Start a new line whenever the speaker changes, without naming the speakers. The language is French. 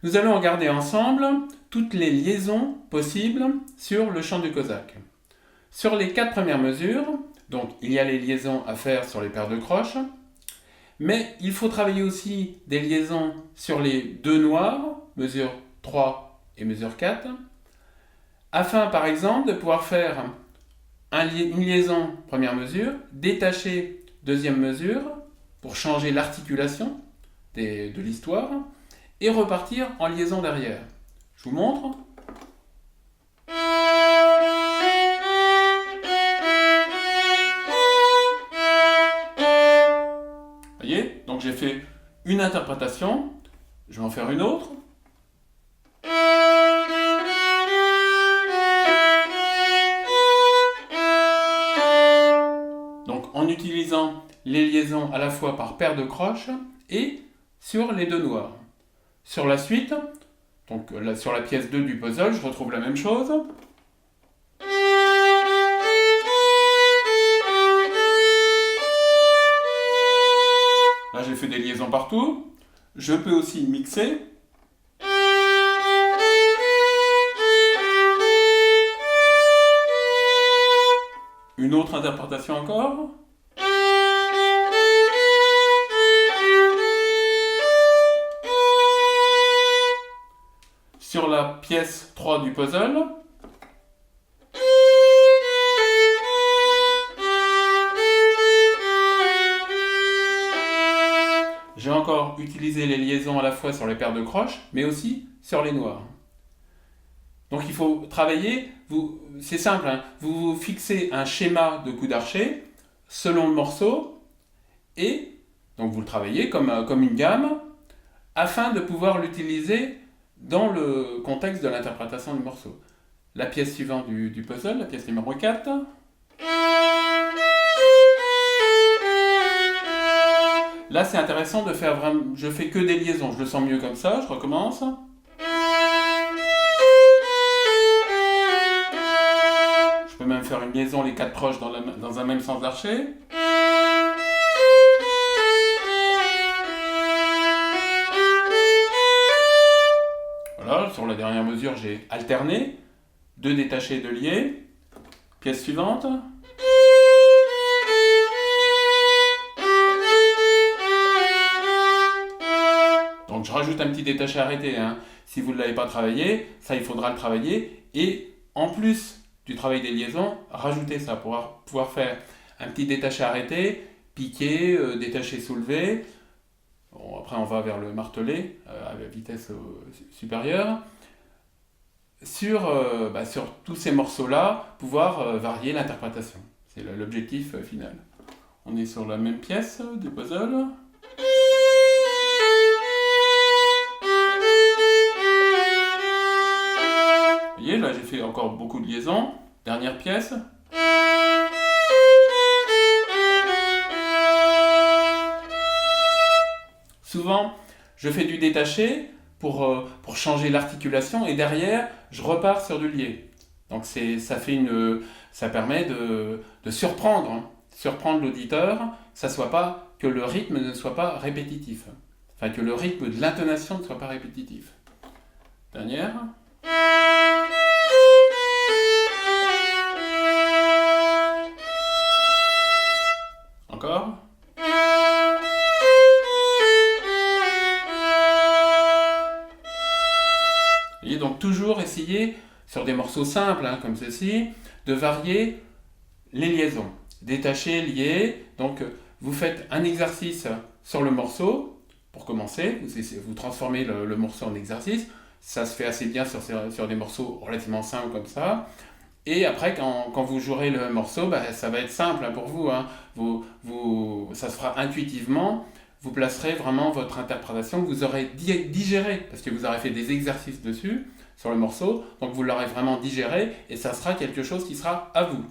Nous allons regarder ensemble toutes les liaisons possibles sur le chant du cosaque. Sur les 4 premières mesures, donc il y a les liaisons à faire sur les paires de croches, mais il faut travailler aussi des liaisons sur les 2 noirs, mesure 3 et mesure 4, afin par exemple de pouvoir faire une liaison première mesure, détacher deuxième mesure pour changer l'articulation de l'histoire et repartir en liaison derrière. Je vous montre. Voyez, donc j'ai fait une interprétation, je vais en faire une autre. Donc en utilisant les liaisons à la fois par paire de croches et sur les 2 noirs. Sur la suite, donc là, sur la pièce 2 du puzzle, je retrouve la même chose. Là, j'ai fait des liaisons partout. Je peux aussi mixer. Une autre interprétation encore. Sur la pièce 3 du puzzle. J'ai encore utilisé les liaisons à la fois sur les paires de croches, mais aussi sur les noirs. Donc il faut travailler, c'est simple, hein, vous fixez un schéma de coup d'archet selon le morceau, et donc vous le travaillez comme une gamme, afin de pouvoir l'utiliser dans le contexte de l'interprétation du morceau. La pièce suivante du puzzle, la pièce numéro 4. Là, c'est intéressant de faire vraiment... Je fais que des liaisons, je le sens mieux comme ça, je recommence. Je peux même faire une liaison, les 4 croches dans un même sens d'archet. Voilà, sur la dernière mesure, j'ai alterné. 2 détachés, 2 liés. Pièce suivante. Donc je rajoute un petit détaché arrêté. Hein. Si vous ne l'avez pas travaillé, ça il faudra le travailler. Et en plus du travail des liaisons, rajoutez ça pour pouvoir faire un petit détaché arrêté, piqué, détaché soulevé. Bon, après on va vers le martelé à la vitesse supérieure. Sur tous ces morceaux-là, pouvoir varier l'interprétation. C'est l'objectif final. On est sur la même pièce du puzzle. Vous voyez, là j'ai fait encore beaucoup de liaisons. Dernière pièce. Souvent, je fais du détaché pour changer l'articulation et derrière, je repars sur du lié. Donc ça permet de surprendre l'auditeur, que le rythme ne soit pas répétitif. Enfin, que le rythme de l'intonation ne soit pas répétitif. Dernière. Encore. Et donc toujours essayer, sur des morceaux simples hein, comme ceci, de varier les liaisons. Détacher, lier. Donc vous faites un exercice sur le morceau, pour commencer, vous transformez le morceau en exercice. Ça se fait assez bien sur des morceaux relativement simples comme ça. Et après, quand vous jouerez le morceau, ça va être simple hein, pour vous, hein. Ça se fera intuitivement. Vous placerez vraiment votre interprétation que vous aurez digérée, parce que vous aurez fait des exercices dessus, sur le morceau, donc vous l'aurez vraiment digéré, et ça sera quelque chose qui sera à vous.